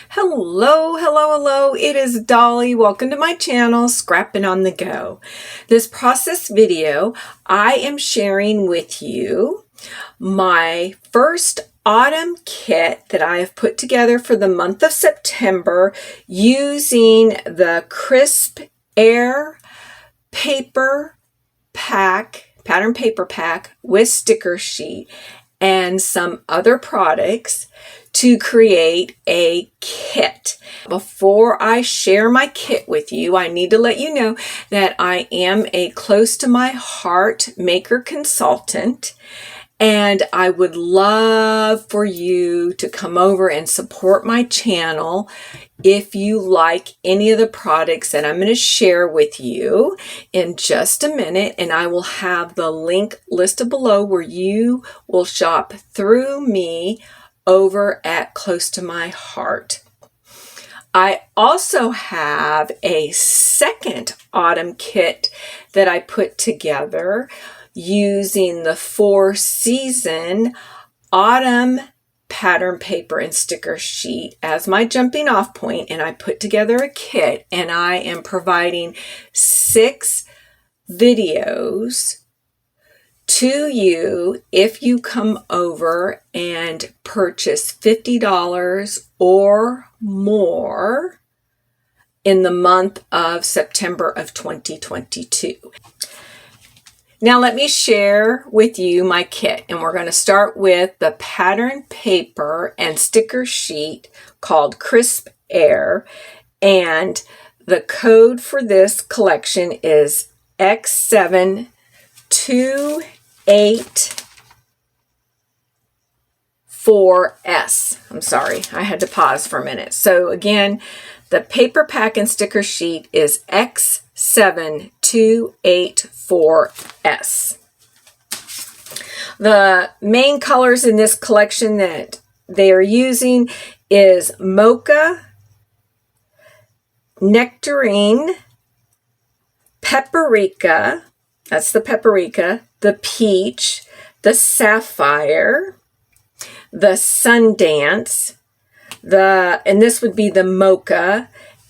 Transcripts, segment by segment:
Hello, hello, hello. It is Dolly. Welcome to my channel, Scrapping on the Go. This process video, I am sharing with you my first autumn kit that I have put together for the month of September using the Crisp Air paper pack, pattern paper pack with sticker sheet and some other products to create a kit. Before I share my kit with you, I need to let you know that I am a close to my heart maker consultant, and I would love for you to come over and support my channel if you like any of the products that I'm going to share with you in just a minute. And I will have the link listed below where you will shop through me over at Close to My Heart. I also have a second autumn kit that I put together using the 4-season autumn pattern paper and sticker sheet as my jumping off point, and I put together a kit, and I am providing 6 videos to you if you come over and purchase $50 or more in the month of September of 2022. Now let me share with you my kit, and we're going to start with the pattern paper and sticker sheet called Crisp Air, and the code for this collection is X728-4S. I'm sorry, I had to pause for a minute. So again, the paper pack and sticker sheet is X728-4S. The main colors in this collection that they are using is mocha, nectarine, paprika, that's the paprika, the peach, the sapphire, the Sundance, and this would be the mocha,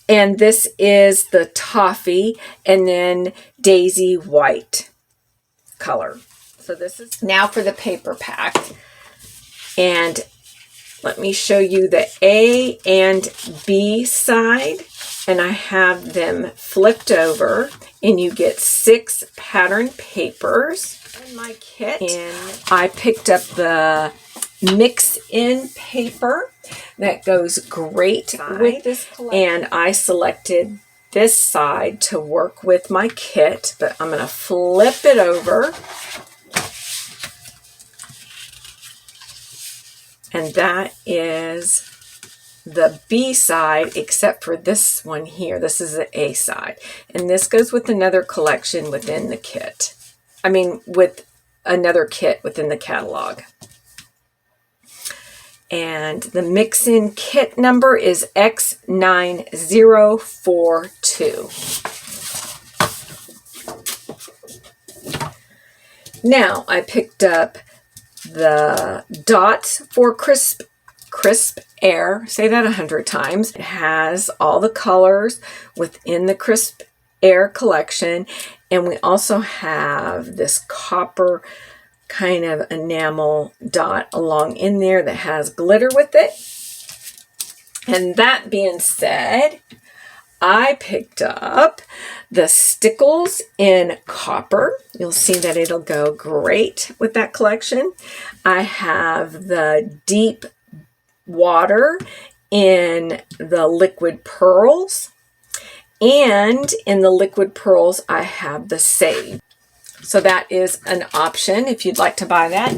and this is the toffee, and then daisy white color. So this is now for the paper pack, and let me show you the A and B side, and I have them flipped over, and you get 6 pattern papers in my kit. And I picked up the mix-in paper that goes great with this collection, and I selected this side to work with my kit, but I'm going to flip it over, and that is the B side, except for this one here. This is the A side, and this goes with another collection within the kit. With another kit within the catalog. And the mix-in kit number is X9042. Now I picked up the dots for Crisp Air. Say that 100 times. It has all the colors within the Crisp Air collection, and we also have this copper kind of enamel dot along in there that has glitter with it. And that being said, I picked up the stickles in copper. You'll see that it'll go great with that collection. I have the deep water in the liquid pearls, and in the liquid pearls I have the sage. So that is an option if you'd like to buy that.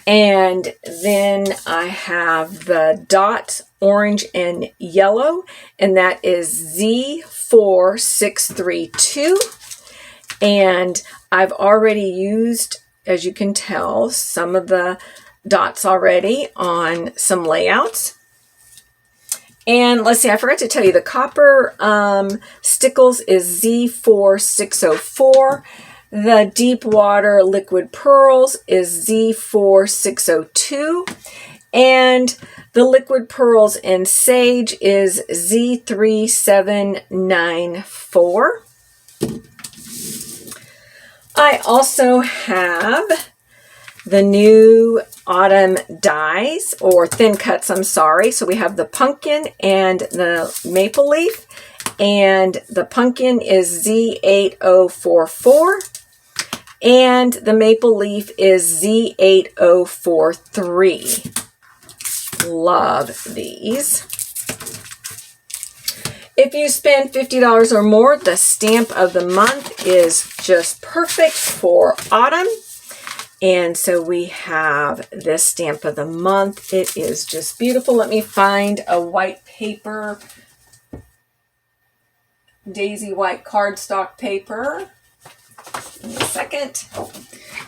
And then I have the dot orange and yellow, and that is Z4632. And I've already used, as you can tell, some of the dots already on some layouts. And let's see, I forgot to tell you, the copper stickles is Z4604. The deep water liquid pearls is Z4602. And the Liquid Pearls and Sage is Z3794. I also have the new autumn dies, or thin cuts, I'm sorry. So we have the pumpkin and the maple leaf, and the pumpkin is Z8044, and the maple leaf is Z8043. Love these. If you spend $50 or more, the stamp of the month is just perfect for autumn. And so we have this stamp of the month. It is just beautiful. Let me find a white paper, daisy white cardstock paper. Give me a second.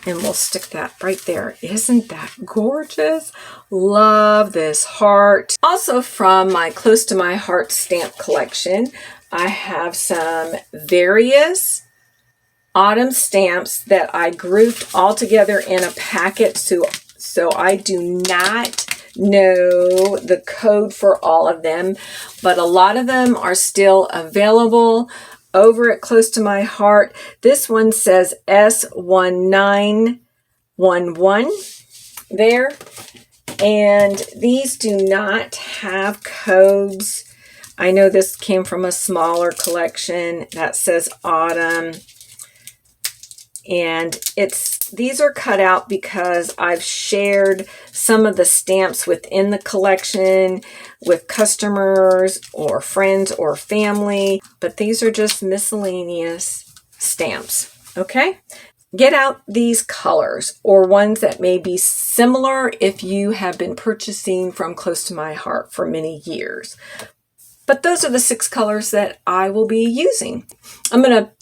And we'll stick that right there. Isn't that gorgeous? Love this heart. Also from my Close to My Heart stamp collection, I have some various autumn stamps that I grouped all together in a packet. So I do not know the code for all of them, but a lot of them are still available over at Close to My Heart. This one says S1911 there, and these do not have codes. I know this came from a smaller collection that says autumn, and these are cut out because I've shared some of the stamps within the collection with customers or friends or family, but these are just miscellaneous stamps, okay? Get out these colors or ones that may be similar if you have been purchasing from Close to My Heart for many years. But those are the 6 colors that I will be using. I'm going to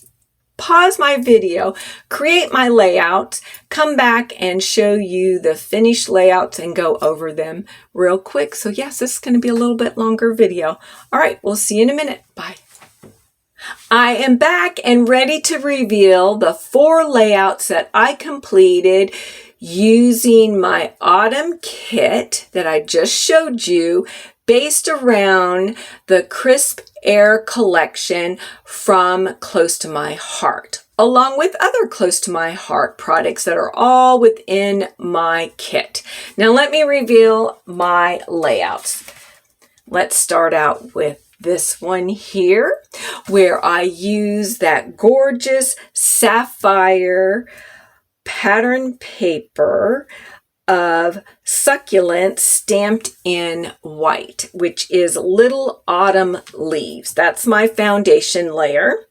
pause my video, create my layouts, come back and show you the finished layouts and go over them real quick. So yes, this is going to be a little bit longer video. All right, we'll see you in a minute. Bye. I am back and ready to reveal the 4 layouts that I completed using my autumn kit that I just showed you, based around the Crisp Air collection from Close to My Heart, along with other Close to My Heart products that are all within my kit. Now let me reveal my layouts. Let's start out with this one here, where I use that gorgeous sapphire pattern paper of succulent stamped in white, which is Little Autumn Leaves. That's my foundation layer.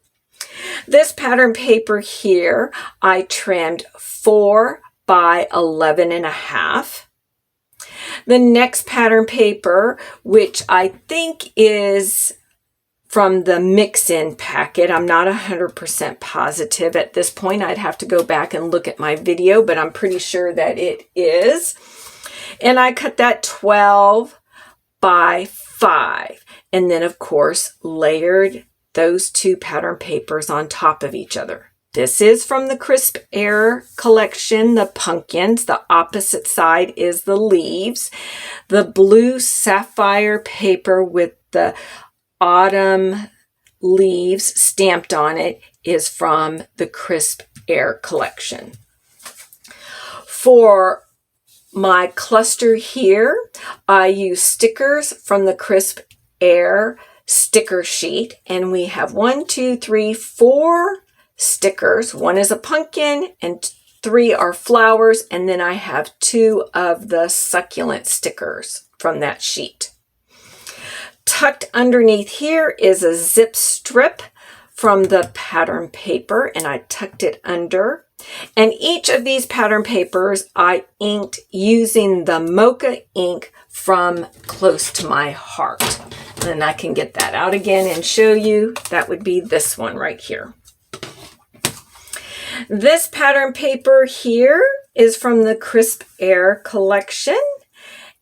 This pattern paper here, I trimmed 4 by 11.5. The next pattern paper, which I think is from the mix-in packet. I'm not 100% positive at this point. I'd have to go back and look at my video, but I'm pretty sure that it is. And I cut that 12 by 5. And then, of course, layered those 2 pattern papers on top of each other. This is from the Crisp Air collection, the pumpkins. The opposite side is the leaves. The blue sapphire paper with the autumn leaves stamped on it is from the Crisp Air collection. For my cluster here, I use stickers from the Crisp Air sticker sheet, and we have 1, 2, 3, 4 stickers. 1 is a pumpkin and 3 are flowers, and then I have 2 of the succulent stickers from that sheet. Tucked underneath here is a zip strip from the pattern paper, and I tucked it under. And each of these pattern papers I inked using the mocha ink from Close to My Heart. And I can get that out again and show you. That would be this one right here. This pattern paper here is from the Crisp Air collection.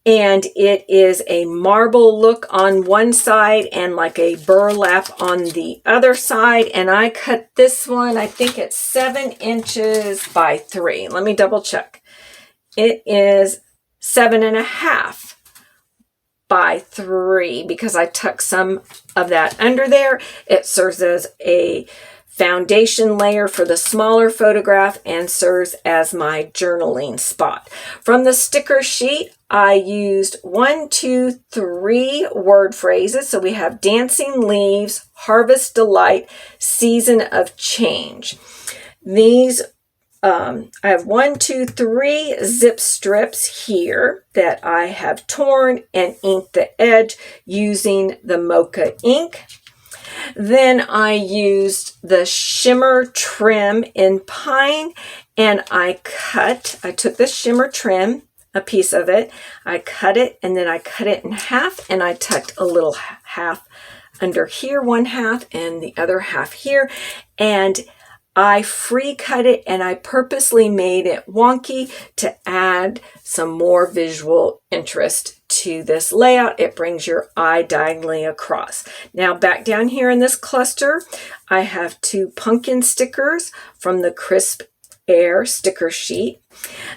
And it is a marble look on one side and like a burlap on the other side. And I cut this one, I think it's 7 inches by 3. Let me double check. It is 7.5 by 3 because I tucked some of that under there. It serves as a foundation layer for the smaller photograph and serves as my journaling spot. From the sticker sheet, I used 1, 2, 3 word phrases. So we have dancing leaves, harvest delight, season of change. These I have 1, 2, 3 zip strips here that I have torn and inked the edge using the mocha ink. Then I used the shimmer trim in pine and I took the shimmer trim, a piece of it, I cut it and then I cut it in half and I tucked a little half under here, 1/2, and the other half here. And I free cut it and I purposely made it wonky to add some more visual interest to this layout. It brings your eye diagonally across. Now back down here in this cluster, I have 2 pumpkin stickers from the Crisp Air sticker sheet.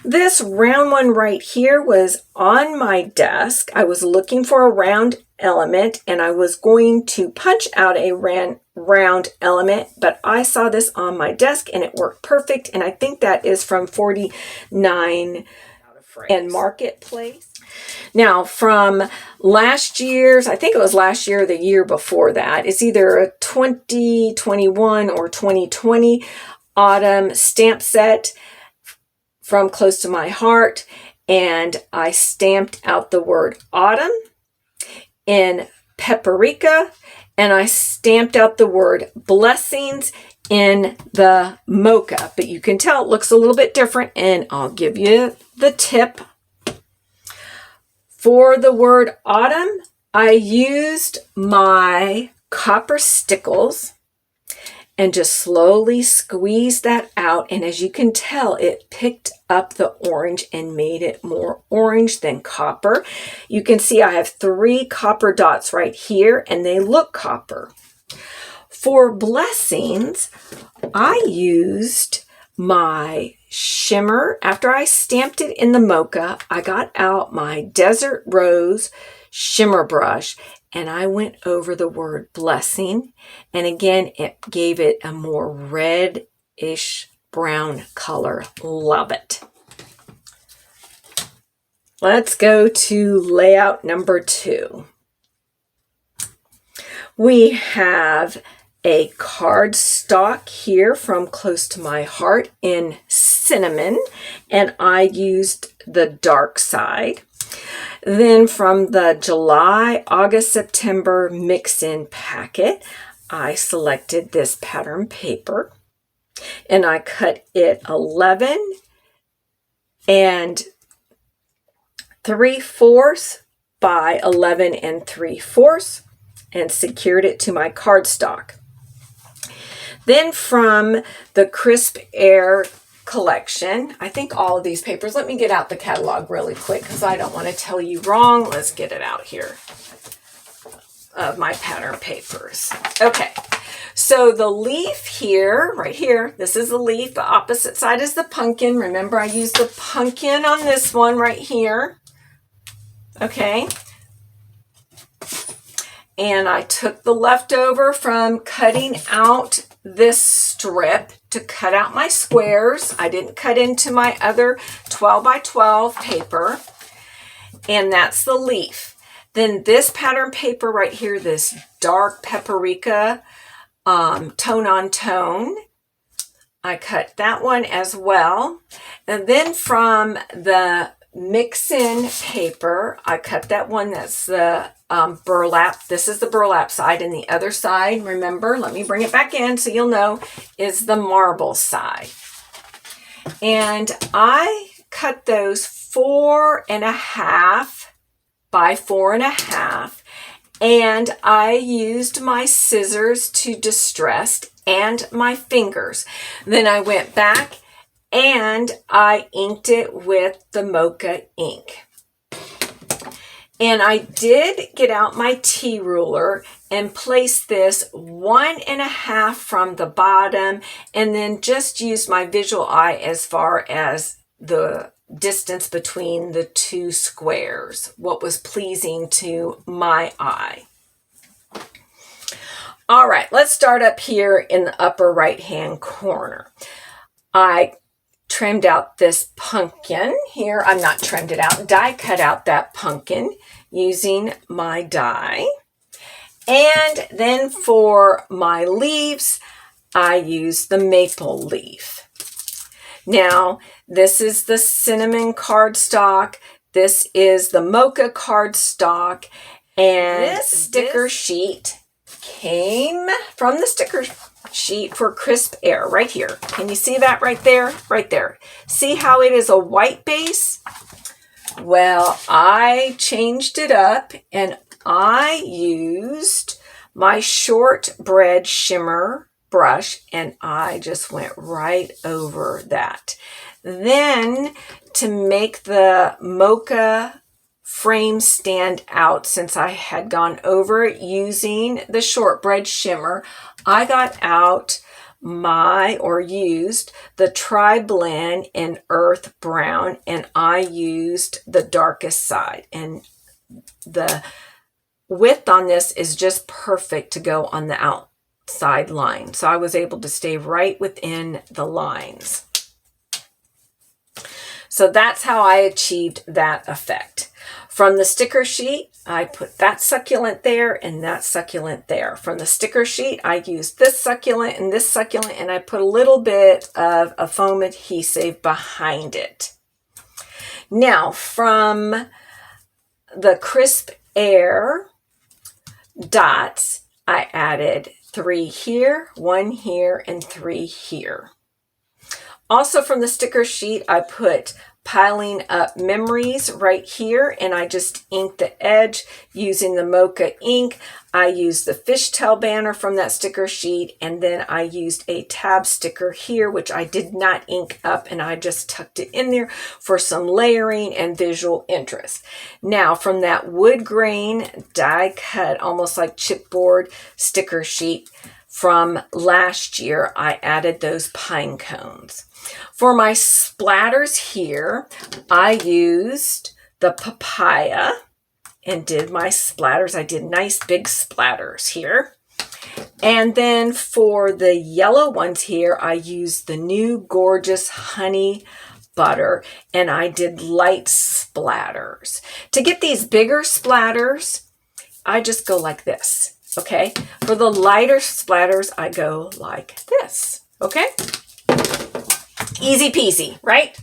This round one right here was on my desk. I was looking for a round element and I was going to punch out a round element, but I saw this on my desk and it worked perfect. And I think that is from 49 and Marketplace. Now from last year's, I think it was last year or the year before that, it's either a 2021 or 2020 autumn stamp set from Close to My Heart, and I stamped out the word autumn in paprika, and I stamped out the word blessings in the mocha, but you can tell it looks a little bit different, and I'll give you the tip. For the word autumn, I used my copper stickles and just slowly squeeze that out. And as you can tell, it picked up the orange and made it more orange than copper. You can see I have 3 copper dots right here and they look copper. For blessings, I used my shimmer. After I stamped it in the mocha, I got out my Desert Rose shimmer brush and I went over the word blessing. And again, it gave it a more reddish brown color. Love it. Let's go to layout number 2. We have a cardstock here from Close to My Heart in cinnamon, and I used the dark side. Then from the July, August, September mix-in packet, I selected this pattern paper and I cut it 11 3/4 by 11 3/4 and secured it to my cardstock. Then from the Crisp Air collection, I think all of these papers, let me get out the catalog really quick because I don't want to tell you wrong. Let's get it out here of my pattern papers. Okay, so the leaf here, right here, this is the leaf. The opposite side is the pumpkin. Remember, I used the pumpkin on this one right here. Okay. And I took the leftover from cutting out this strip to cut out my squares. I didn't cut into my other 12 by 12 paper. And that's the leaf. Then this pattern paper right here, this dark paprika tone on tone, I cut that one as well. And then from the mix-in paper, I cut that one. That's the burlap. This is the burlap side, and the other side, remember, let me bring it back in so you'll know, is the marble side. And I cut those 4.5 by 4.5, and I used my scissors to distress and my fingers. Then I went back and I inked it with the mocha ink. And I did get out my T-ruler and place this 1.5 from the bottom, and then just use my visual eye as far as the distance between the two squares, what was pleasing to my eye. All right, let's start up here in the upper right-hand corner. I trimmed out this pumpkin here. I'm not trimmed it out, die cut out that pumpkin using my die. And then for my leaves, I used the maple leaf. Now, this is the cinnamon cardstock. This is the mocha cardstock. And this sticker sheet came from the sticker sheet for Crisp Air right here. Can you see that right there? Right there. See how it is a white base? Well, I changed it up and I used my shortbread shimmer brush and I just went right over that. Then to make the mocha frame stand out, since I had gone over it using the shortbread shimmer, I got out used the Tri-Blend in Earth Brown, and I used the darkest side. And the width on this is just perfect to go on the outside line. So I was able to stay right within the lines. So that's how I achieved that effect. From the sticker sheet, I put that succulent there and that succulent there. From the sticker sheet, I used this succulent, and I put a little bit of a foam adhesive behind it. Now, from the Crisp Air dots, I added 3 here, 1 here, and 3 here. Also from the sticker sheet, I put Piling Up Memories right here, and I just inked the edge using the mocha ink. I used the fishtail banner from that sticker sheet, and then I used a tab sticker here, which I did not ink up, and I just tucked it in there for some layering and visual interest. Now, from that wood grain die cut, almost like chipboard sticker sheet from last year, I added those pine cones. For my splatters here, I used the papaya and did my splatters. I did nice big splatters here. And then for the yellow ones here, I used the new gorgeous honey butter, and I did light splatters. To get these bigger splatters, I just go like this, okay? For the lighter splatters, I go like this, okay? Easy peasy, right?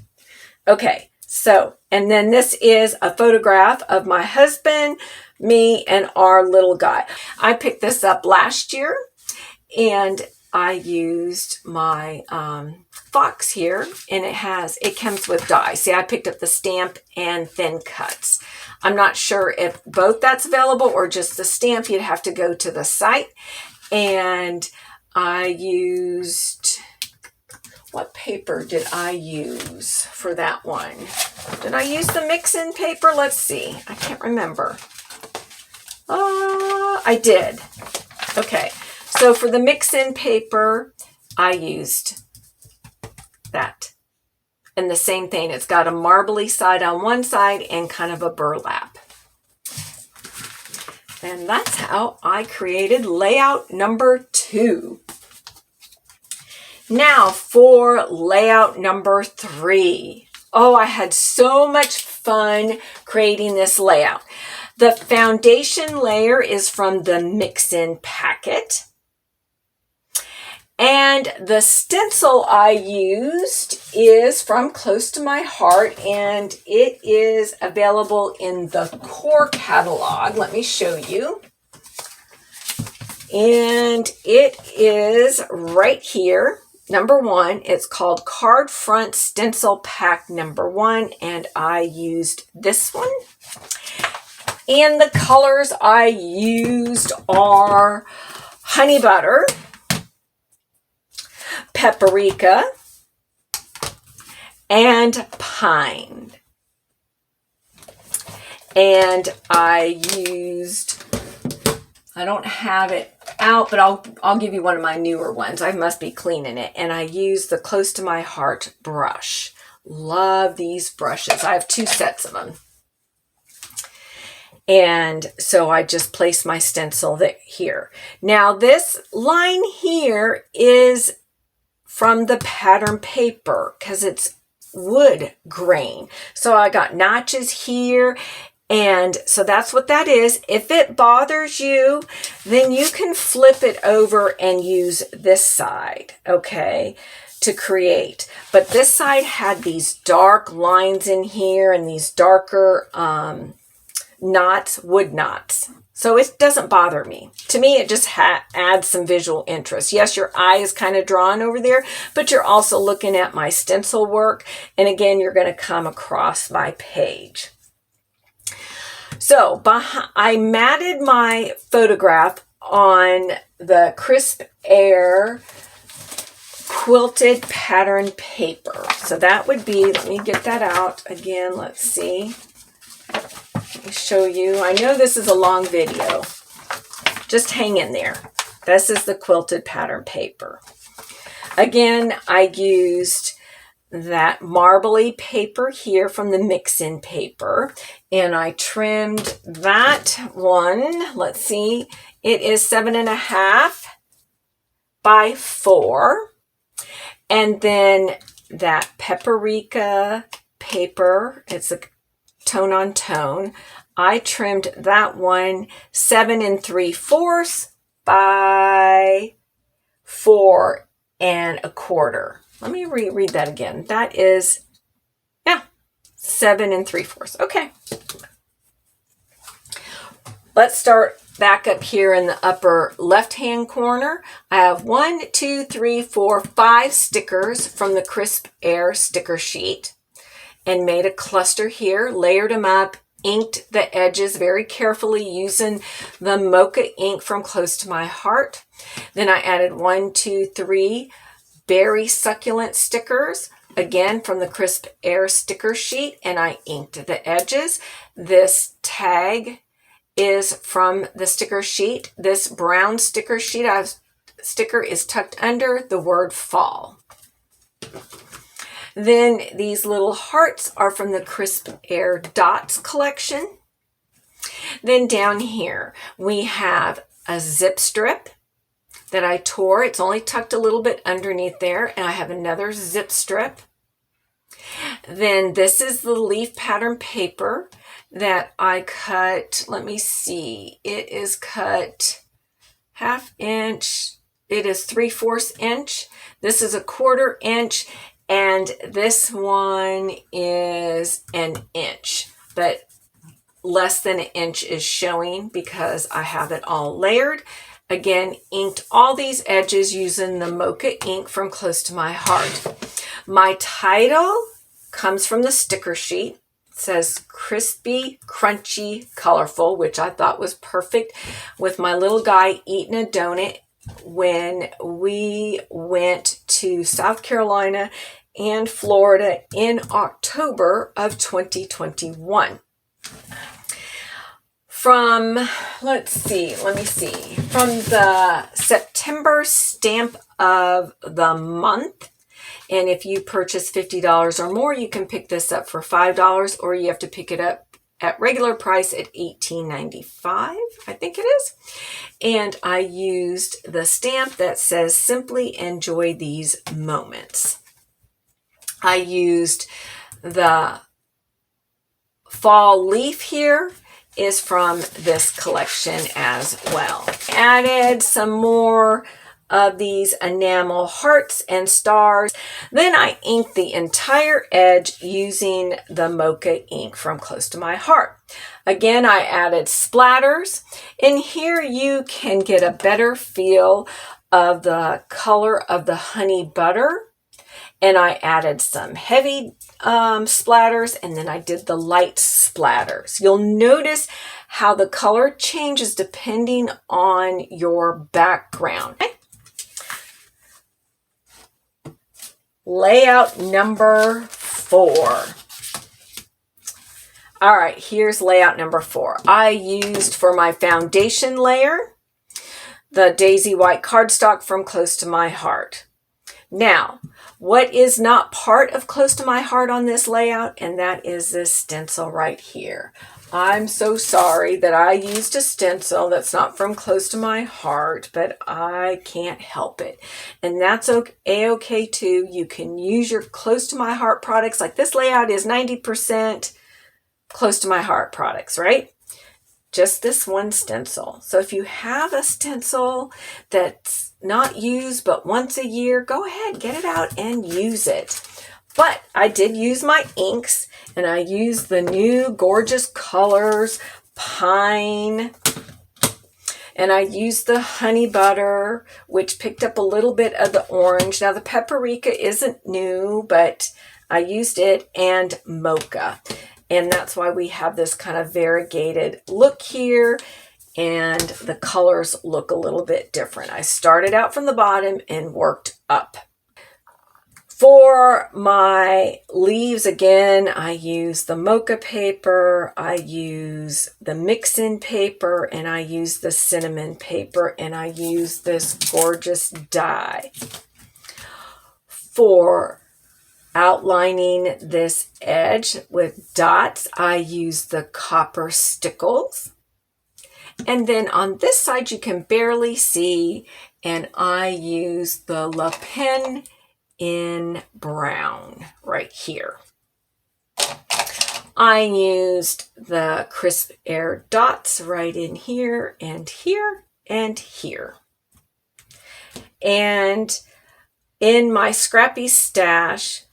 Okay, so, and then this is a photograph of my husband, me, and our little guy. I picked this up last year, and I used my fox here, and it comes with die. See, I picked up the stamp and thin cuts. I'm not sure if both that's available or just the stamp. You'd have to go to the site. And I used... What paper did I use for that one? Did I use the mix-in paper? Let's see. I can't remember. I did. Okay. So for the mix-in paper, I used that. And the same thing. It's got a marbly side on one side and kind of a burlap. And that's how I created layout number 2. Now for layout number 3. Oh, I had so much fun creating this layout. The foundation layer is from the mix-in packet. And the stencil I used is from Close to My Heart, and it is available in the core catalog. Let me show you. And it is right here. Number 1, it's called Card Front Stencil Pack number 1, and I used this one. And the colors I used are honey butter, paprika, and pine. And I don't have it out, but I'll give you one of my newer ones. I must be cleaning it. And I use the Close to My Heart brush. love these brushes. I have 2 sets of them. And so I just place my stencil here. Now this line here is from the pattern paper because it's wood grain. So I got notches here. And so that's what that is. If it bothers you, then you can flip it over and use this side, okay, to create. But this side had these dark lines in here and these darker knots, wood knots. So it doesn't bother me. To me, it just adds some visual interest. Yes, your eye is kind of drawn over there, but you're also looking at my stencil work. And again, you're going to come across my page. So I matted my photograph on the Crisp Air quilted pattern paper. So that would be, let me get that out again. Let's see. Let me show you. I know this is a long video. Just hang in there. This is the quilted pattern paper. Again, I used that marbly paper here from the mix-in paper, and I trimmed that one. Let's see, it is 7.5 by 4, and then that paprika paper, it's a tone on tone, I trimmed that one 7 3/4 by 4 1/4. Let me reread that again. That is, 7 3/4. Okay. Let's start back up here in the upper left-hand corner. I have 1, 2, 3, 4, 5 stickers from the Crisp Air sticker sheet and made a cluster here, layered them up, inked the edges very carefully using the mocha ink from Close to My Heart. Then I added 1, 2, 3 berry succulent stickers, again from the Crisp Air sticker sheet, and I inked the edges. This tag is from the sticker sheet. This brown sticker sheet sticker is tucked under the word fall. Then these little hearts are from the Crisp Air Dots collection. Then down here we have a zip strip that I tore. It's only tucked a little bit underneath there, and I have another zip strip. Then this is the leaf pattern paper that I cut. Let me see. It is cut 1/2 inch. It is 3/4 inch. This is 1/4 inch, and this one is 1 inch, but less than 1 inch is showing because I have it all layered. Again, inked all these edges using the mocha ink from Close to My Heart. My title comes from the sticker sheet. It says Crispy, Crunchy, Colorful, which I thought was perfect with my little guy eating a donut when we went to South Carolina and Florida in October of 2021. From, let me see, from the September stamp of the month, and if you purchase $50 or more, you can pick this up for $5, or you have to pick it up at regular price at $18.95, I think it is. And I used the stamp that says, Simply Enjoy These Moments. I used the fall leaf here, is from this collection as well. Added some more of these enamel hearts and stars. Then I inked the entire edge using the mocha ink from Close to My Heart. Again, I added splatters, and here you can get a better feel of the color of the honey butter. And I added some heavy splatters, and then I did the light splatters. You'll notice how the color changes depending on your background. Okay. Layout number 4. All right, here's layout number 4. I used for my foundation layer the Daisy White cardstock from Close to My Heart. Now, what is not part of Close to My Heart on this layout, and that is this stencil right here. I'm so sorry that I used a stencil that's not from Close to My Heart, but I can't help it. And that's okay too. You can use your Close to My Heart products. Like this layout is 90% Close to My Heart products, right? Just this one stencil. So if you have a stencil that's not used but once a year, go ahead, get it out and use it. But I did use my inks, and I used the new gorgeous colors, Pine, and I used the Honey Butter, which picked up a little bit of the orange. Now the Paprika isn't new, but I used it, and Mocha. And that's why we have this kind of variegated look here, and the colors look a little bit different. I started out from the bottom and worked up. For my leaves, again, I use the Mocha paper, I use the mix-in paper, and I use the cinnamon paper, and I use this gorgeous dye. For outlining this edge with dots, I use the copper stickles. And then on this side, you can barely see, and I use the La Pen in brown right here. I used the Crisp Air dots right in here and here and here. And in my scrappy stash,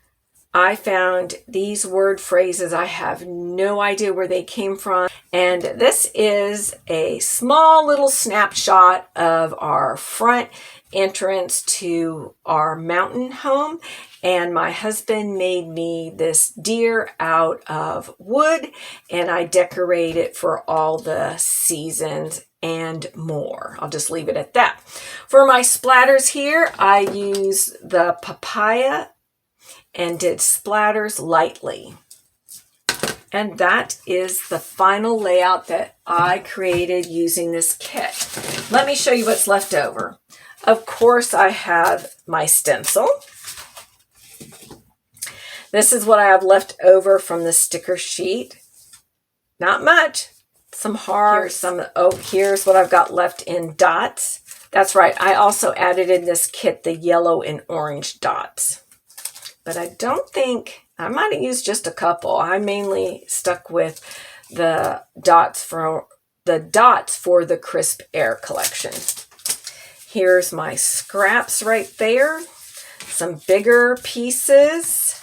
I found these word phrases. I have no idea where they came from. And this is a small little snapshot of our front entrance to our mountain home. And my husband made me this deer out of wood, and I decorate it for all the seasons and more. I'll just leave it at that. For my splatters here, I use the papaya and did splatters lightly. And that is the final layout that I created using this kit. Let me show you what's left over. Of course, I have my stencil. This is what I have left over from the sticker sheet. Not much. Some hearts, here's what I've got left in dots. That's right, I also added in this kit the yellow and orange dots. But I don't think, I might have used just a couple. I mainly stuck with the dots for the Crisp Air collection. Here's my scraps right there. Some bigger pieces.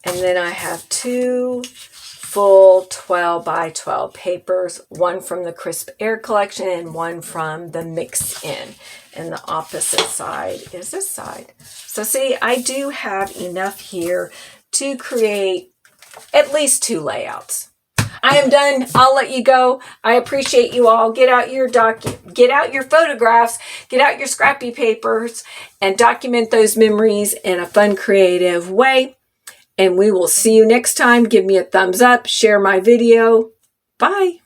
And then I have two full 12 by 12 papers, one from the Crisp Air collection and one from the Mix In. And the opposite side is this side. So see, I do have enough here to create at least 2 layouts. I am done. I'll let you go. I appreciate you all. Get out your photographs, get out your scrappy papers, and document those memories in a fun, creative way. And we will see you next time. Give me a thumbs up, share my video. Bye.